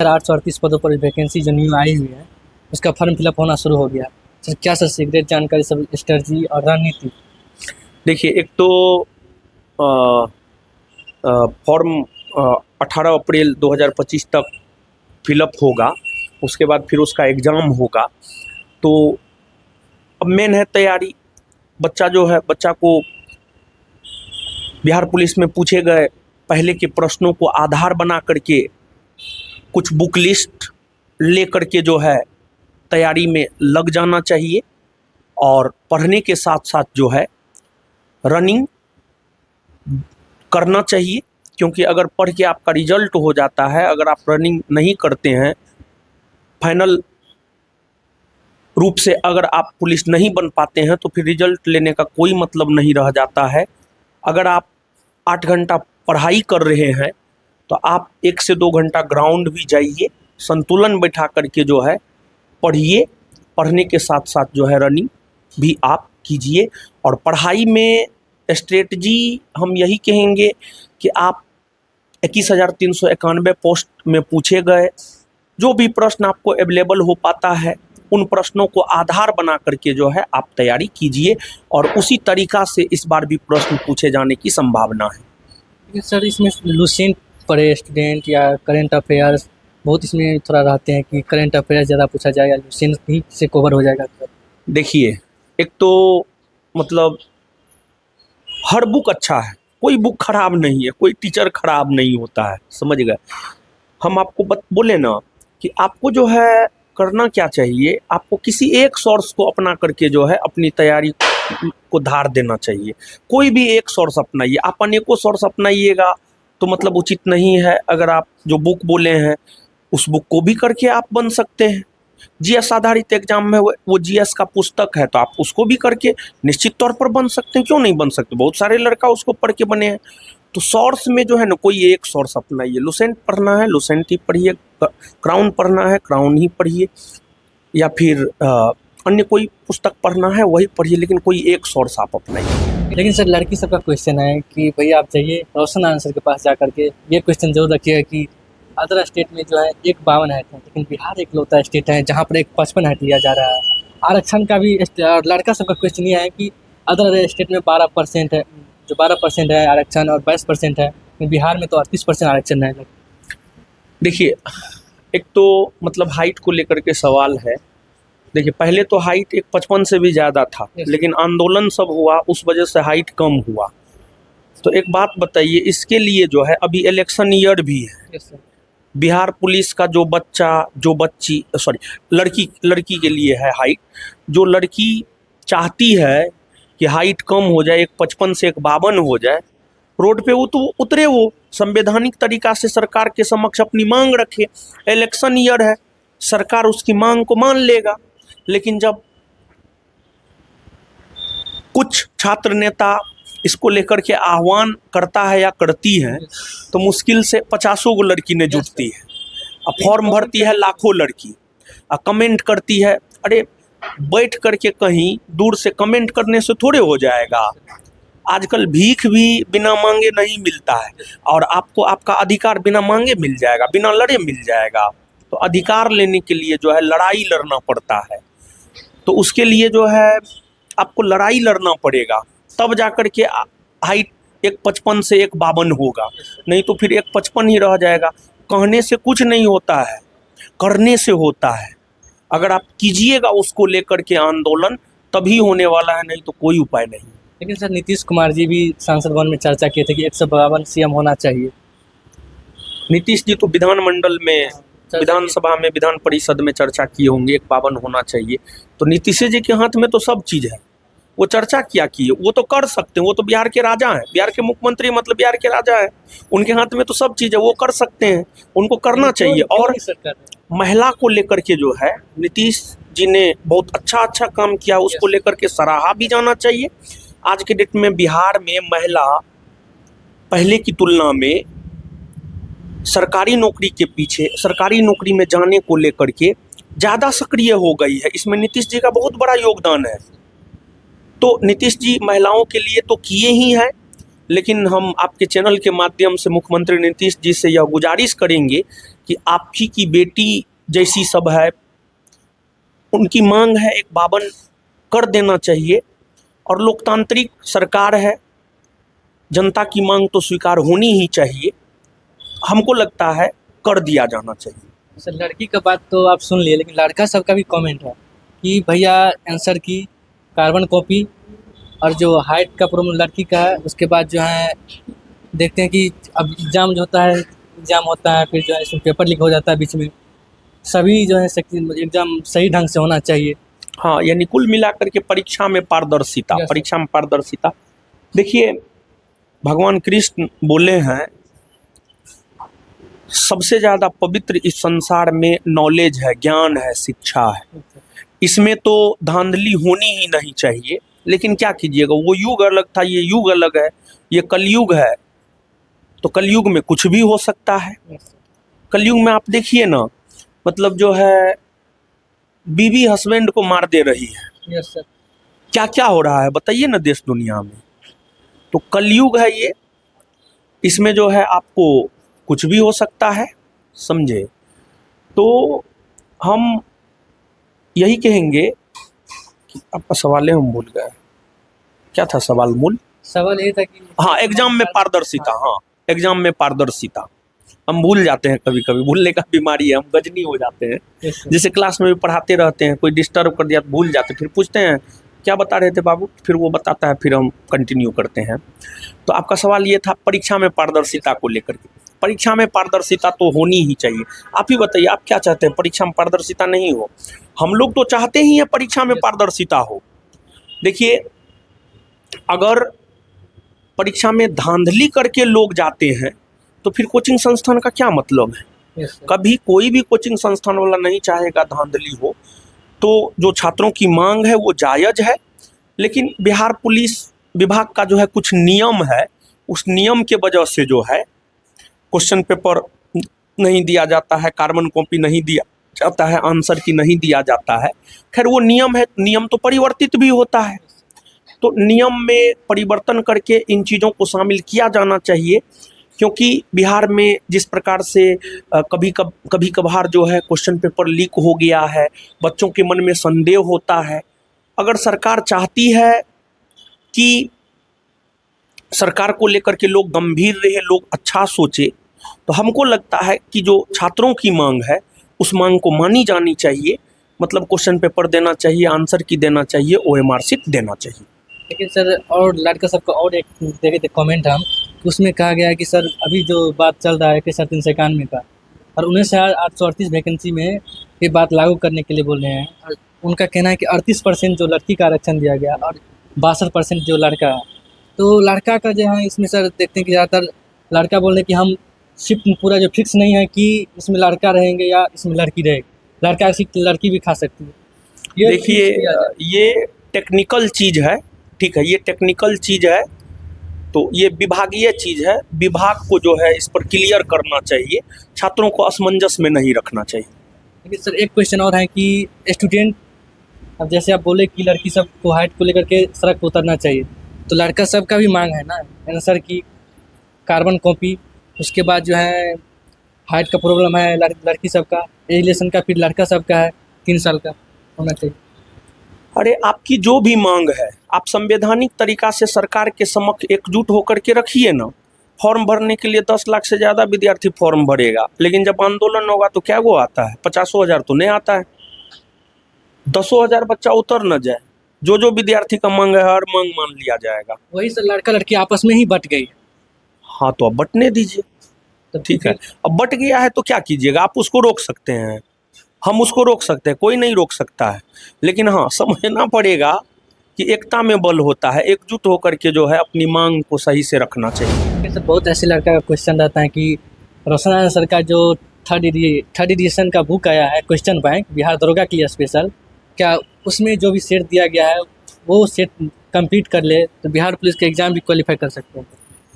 838 पदों पर वैकेंसी जो न्यू आई हुई है उसका फॉर्म फिलअप होना शुरू हो गया। सर क्या सर सीक्रेट जानकारी, सब स्ट्रेटजी और रणनीति? देखिए, एक तो फॉर्म 18 अप्रैल 2025 तक फिलअप होगा, उसके बाद फिर उसका एग्ज़ाम होगा। तो अब मेन है तैयारी। बच्चा को बिहार पुलिस में पूछे गए पहले के प्रश्नों को आधार बना करके कुछ बुक लिस्ट ले करके जो है तैयारी में लग जाना चाहिए, और पढ़ने के साथ साथ जो है रनिंग करना चाहिए। क्योंकि अगर पढ़ के आपका रिजल्ट हो जाता है, अगर आप रनिंग नहीं करते हैं, फाइनल रूप से अगर आप पुलिस नहीं बन पाते हैं, तो फिर रिजल्ट लेने का कोई मतलब नहीं रह जाता है। अगर आप 8 घंटा पढ़ाई कर रहे हैं तो आप 1 से 2 घंटा ग्राउंड भी जाइए, संतुलन बैठा करके जो है पढ़िए, पढ़ने के साथ साथ जो है रनिंग भी आप कीजिए। और पढ़ाई में स्ट्रेटजी हम यही कहेंगे कि आप 21,391 पोस्ट में पूछे गए जो भी प्रश्न आपको अवेलेबल हो पाता है, उन प्रश्नों को आधार बना करके जो है आप तैयारी कीजिए, और उसी तरीक़ा से इस बार भी प्रश्न पूछे जाने की संभावना है। लेकिन सर इसमें लूसेंट पढ़े स्टूडेंट या करंट अफेयर्स बहुत इसमें थोड़ा रहते हैं कि करंट अफेयर्स ज़्यादा पूछा जाए या लूसेंट ही से कवर हो जाएगा सर? देखिए, एक तो मतलब हर बुक अच्छा है, कोई बुक खराब नहीं है, कोई टीचर खराब नहीं होता है, समझ गए। हम आपको बोले ना कि आपको जो है करना क्या चाहिए, आपको किसी एक सोर्स को अपना करके जो है अपनी तैयारी को धार देना चाहिए। कोई भी एक सोर्स अपनाइए, आप अनेकों सोर्स अपनाइएगा तो मतलब उचित नहीं है। अगर आप जो बुक बोले हैं उस बुक को भी करके आप बन सकते हैं। जीएस आधारित एग्जाम में वो जीएस का पुस्तक है तो आप उसको भी करके निश्चित तौर पर बन सकते हैं, क्यों नहीं बन सकते। बहुत सारे लड़का उसको पढ़ के बने हैं। तो सोर्स में जो है ना, कोई एक सोर्स अपनाइए। लूसेंट पढ़ना है लूसेंट ही पढ़िए, क्राउन पढ़ना है क्राउन ही पढ़िए, या फिर अन्य कोई पुस्तक पढ़ना है वही पढ़िए, लेकिन कोई एक सोर्स आप अपनाइए। लेकिन सर लड़की सबका क्वेश्चन है कि भैया आप जाइए रोशन आंसर के पास जा करके ये क्वेश्चन जरूर रखिएगा कि अदर स्टेट में जो है एक 52 हाइट है, लेकिन बिहार एक लौता स्टेट है जहाँ पर एक 55 हाइट लिया जा रहा है। आरक्षण का भी लड़का सबका क्वेश्चन ये है कि अदर स्टेट में 12% है, जो 12% है आरक्षण और 22% है, लेकिन बिहार में तो 38% आरक्षण है। देखिए, एक तो मतलब हाइट को लेकर के सवाल है। देखिए, पहले तो हाइट एक 55 से भी ज़्यादा था, लेकिन आंदोलन सब हुआ उस वजह से हाइट कम हुआ। तो एक बात बताइए, इसके लिए जो है अभी इलेक्शन ईयर भी है। बिहार पुलिस का जो लड़की के लिए है हाइट, जो लड़की चाहती है कि हाइट कम हो जाए, एक 55 से एक 52 हो जाए, रोड पे वो तो उतरे, वो संवैधानिक तरीका से सरकार के समक्ष अपनी मांग रखे। इलेक्शन ईयर है, सरकार उसकी मांग को मान लेगा। लेकिन जब कुछ छात्र नेता इसको लेकर के आह्वान करता है या करती है, तो मुश्किल से 50 गो लड़की ने जुटती है। अब फॉर्म भरती है लाखों लड़की, कमेंट करती है। अरे बैठ करके कहीं दूर से कमेंट करने से थोड़े हो जाएगा। आजकल भीख भी बिना मांगे नहीं मिलता है, और आपको आपका अधिकार बिना मांगे मिल जाएगा, बिना लड़े मिल जाएगा। तो अधिकार लेने के लिए जो है लड़ाई लड़ना पड़ता है। तो उसके लिए जो है आपको लड़ाई लड़ना पड़ेगा, तब जाकर के हाइट एक 55 से एक 52 होगा, नहीं तो फिर एक 55 ही रह जाएगा। कहने से कुछ नहीं होता है, करने से होता है। अगर आप कीजिएगा उसको लेकर के आंदोलन, तभी होने वाला है, नहीं तो कोई उपाय नहीं। लेकिन सर नीतीश कुमार जी भी सांसद भवन में चर्चा किए थे कि 152 सीएम होना चाहिए। नीतीश जी तो विधानमंडल में, विधानसभा में, विधान परिषद में चर्चा किए होंगे 51 होना चाहिए। तो नीतीश जी के हाथ में तो सब चीज़ है, वो चर्चा क्या किए, वो तो कर सकते हैं। वो तो बिहार के राजा हैं, बिहार के मुख्यमंत्री मतलब बिहार के राजा हैं, उनके हाथ में तो सब चीज़ है, वो कर सकते हैं, उनको करना चाहिए। और महिला को लेकर के जो है नीतीश जी ने बहुत अच्छा काम किया, उसको लेकर के सराहा भी जाना चाहिए। आज के डेट में बिहार में महिला पहले की तुलना में सरकारी नौकरी के पीछे, सरकारी नौकरी में जाने को लेकर के ज़्यादा सक्रिय हो गई है। इसमें नीतीश जी का बहुत बड़ा योगदान है। तो नीतीश जी महिलाओं के लिए तो किए ही हैं, लेकिन हम आपके चैनल के माध्यम से मुख्यमंत्री नीतीश जी से यह गुजारिश करेंगे कि आपकी की बेटी जैसी सब है, उनकी मांग है 51 कर देना चाहिए। और लोकतांत्रिक सरकार है, जनता की मांग तो स्वीकार होनी ही चाहिए। हमको लगता है कर दिया जाना चाहिए। सर लड़की का बात तो आप सुन लिए, लेकिन लड़का सबका भी कमेंट है कि भैया आंसर की कार्बन कॉपी और जो हाइट का प्रॉब्लम लड़की का है, उसके बाद जो है देखते हैं कि अब एग्ज़ाम जो होता है, एग्ज़ाम होता है फिर जो है इसमें पेपर लीक हो जाता है बीच में। सभी जो है एग्ज़ाम सही ढंग से होना चाहिए। हाँ, यानी कुल मिलाकर के परीक्षा में पारदर्शिता, Yes, sir. परीक्षा में पारदर्शिता। देखिए, भगवान कृष्ण बोले हैं सबसे ज़्यादा पवित्र इस संसार में नॉलेज है, ज्ञान है, शिक्षा है। इसमें तो धांधली होनी ही नहीं चाहिए। लेकिन क्या कीजिएगा, वो युग अलग था, ये युग अलग है, ये कलयुग है। तो कलयुग में कुछ भी हो सकता है। कलयुग में आप देखिए ना, मतलब जो है बीवी हस्बैंड को मार दे रही है। Yes sir. क्या क्या हो रहा है बताइए ना देश दुनिया में। तो कलयुग है ये, इसमें जो है आपको कुछ भी हो सकता है, समझे। तो हम यही कहेंगे कि आपका सवाल है, हम भूल गए क्या था सवाल मूल। सवाल ये था कि हाँ, एग्जाम में पारदर्शिता। हाँ, एग्जाम में पारदर्शिता। हम भूल जाते हैं, कभी कभी भूलने का बीमारी है, हम गजनी हो जाते हैं। Yes, sir. जैसे क्लास में भी पढ़ाते रहते हैं, कोई डिस्टर्ब कर दिया तो भूल जाते हैं, फिर पूछते हैं क्या बता रहे थे बाबू, फिर वो बताता है, फिर हम कंटिन्यू करते हैं। तो आपका सवाल ये था परीक्षा में पारदर्शिता को लेकर के। परीक्षा में पारदर्शिता तो होनी ही चाहिए। आप ही बताइए, आप क्या चाहते हैं, परीक्षा में पारदर्शिता नहीं हो? हम लोग तो चाहते ही हैं परीक्षा में पारदर्शिता हो। देखिए, अगर परीक्षा में धांधली करके लोग जाते हैं तो फिर कोचिंग संस्थान का क्या मतलब है? Yes, sir. कभी कोई भी कोचिंग संस्थान वाला नहीं चाहेगा धांधली हो। तो जो छात्रों की मांग है वो जायज़ है, लेकिन बिहार पुलिस विभाग का जो है कुछ नियम है, उस नियम के वजह से जो है क्वेश्चन पेपर नहीं दिया जाता है, कार्बन कॉपी नहीं दिया जाता है, आंसर की नहीं दिया जाता है। खैर वो नियम है, नियम तो परिवर्तित भी होता है। तो नियम में परिवर्तन करके इन चीज़ों को शामिल किया जाना चाहिए, क्योंकि बिहार में जिस प्रकार से कभी कभार जो है क्वेश्चन पेपर लीक हो गया है, बच्चों के मन में संदेह होता है। अगर सरकार चाहती है कि सरकार को लेकर के लोग गंभीर रहे, लोग अच्छा सोचे, तो हमको लगता है कि जो छात्रों की मांग है उस मांग को मानी जानी चाहिए। मतलब क्वेश्चन पेपर देना चाहिए, आंसर की देना चाहिए, OMR शीट देना चाहिए। लेकिन सर और लड़का सबका और एक देखे थे कमेंट हम, उसमें कहा गया है कि सर अभी जो बात चल रहा है कि सर 391 का और 19,838 वैकेंसी में ये बात लागू करने के लिए बोल रहे हैं। और उनका कहना है कि 38% जो लड़की का आरक्षण दिया गया और 62% जो लड़का है। तो लड़का का जो है इसमें सर देखते हैं कि ज़्यादातर लड़का बोल रहे हैं कि हम शिफ्ट पूरा जो फिक्स नहीं है कि इसमें लड़का रहेंगे या इसमें लड़की रहेगी, लड़का सीट लड़की भी खा सकती है। ये देखिए, ये टेक्निकल चीज़ है, ठीक है, ये टेक्निकल चीज़ है, तो ये विभागीय चीज़ है। विभाग को जो है इस पर क्लियर करना चाहिए, छात्रों को असमंजस में नहीं रखना चाहिए। लेकिन सर एक क्वेश्चन और है कि स्टूडेंट, अब जैसे आप बोले कि लड़की सब को हाइट को लेकर के सड़क पर उतरना चाहिए, तो लड़का सब का भी मांग है ना आंसर की, कार्बन कॉपी, उसके बाद जो है हाइट का प्रॉब्लम है लड़की सब का, एजुकेशन का, फिर लड़का सब का है 3 साल का होना चाहिए। अरे आपकी जो भी मांग है आप संवैधानिक तरीका से सरकार के समक्ष एकजुट होकर के रखिए ना। फॉर्म भरने के लिए 10 लाख से ज़्यादा विद्यार्थी फॉर्म भरेगा, लेकिन जब आंदोलन होगा तो क्या वो आता है? 50,000 तो नहीं आता है। 10,000 बच्चा उतर न जाए, जो विद्यार्थी का मांग है हर मांग मान लिया जाएगा। वही सर लड़का लड़की आपस में ही बट गई। हाँ, तो अब बटने दीजिए, तो ठीक है। अब बट गया है तो क्या कीजिएगा, आप उसको रोक सकते हैं, हम उसको रोक सकते हैं, कोई नहीं रोक सकता है। लेकिन हाँ, समझना पड़ेगा कि एकता में बल होता है, एकजुट होकर के जो है अपनी मांग को सही से रखना चाहिए। सर बहुत ऐसे लड़का का क्वेश्चन रहता है कि रोशन आनंद सर का जो थर्ड एडिशन का बुक आया है क्वेश्चन बैंक बिहार दरोगा के लिए स्पेशल, क्या उसमें जो भी सेट दिया गया है वो सेट कंप्लीट कर ले तो बिहार पुलिस के एग्ज़ाम भी क्वालिफाई कर सकते हैं?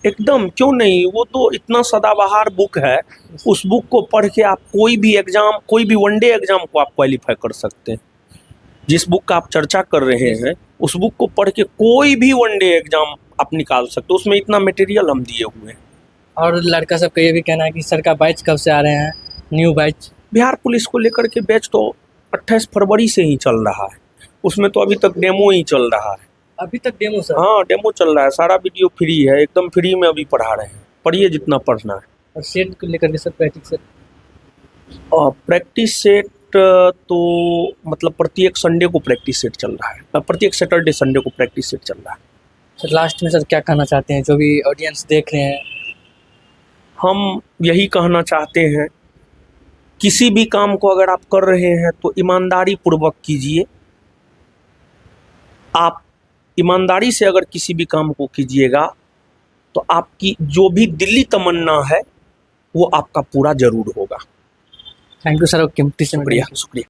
एकदम, क्यों नहीं, वो तो इतना सदाबहार बुक है, उस बुक को पढ़ के आप कोई भी एग्ज़ाम, कोई भी वनडे एग्ज़ाम को आप क्वालिफाई कर सकते हैं। जिस बुक का आप चर्चा कर रहे हैं उस बुक को पढ़ के कोई भी वनडे एग्ज़ाम आप निकाल सकते हो, उसमें इतना मटेरियल हम दिए हुए हैं। और लड़का सबका ये भी कहना है कि सर का बैच कब से आ रहे हैं, न्यू बैच? बिहार पुलिस को लेकर के बैच तो 28 फरवरी से ही चल रहा है, उसमें तो अभी तक डेमो ही चल रहा है। अभी तक डेमो सर? हाँ, डेमो चल रहा है, सारा वीडियो फ्री है, एकदम फ्री में अभी पढ़ा रहे हैं, पढ़िए जितना पढ़ना है। और सेट को लेकर के sir, practice set? Practice set तो मतलब प्रत्येक संडे को प्रैक्टिस सेट चल रहा है, प्रत्येक सैटरडे संडे को प्रैक्टिस सेट चल रहा है। सर लास्ट में सर क्या कहना चाहते हैं, जो भी ऑडियंस देख रहे हैं? हम यही कहना चाहते हैं, किसी भी काम को अगर आप कर रहे हैं तो ईमानदारी पूर्वक कीजिए। आप ईमानदारी से अगर किसी भी काम को कीजिएगा तो आपकी जो भी दिली तमन्ना है वो आपका पूरा जरूर होगा। थैंक यू सर, कीमती समय। शुक्रिया, शुक्रिया।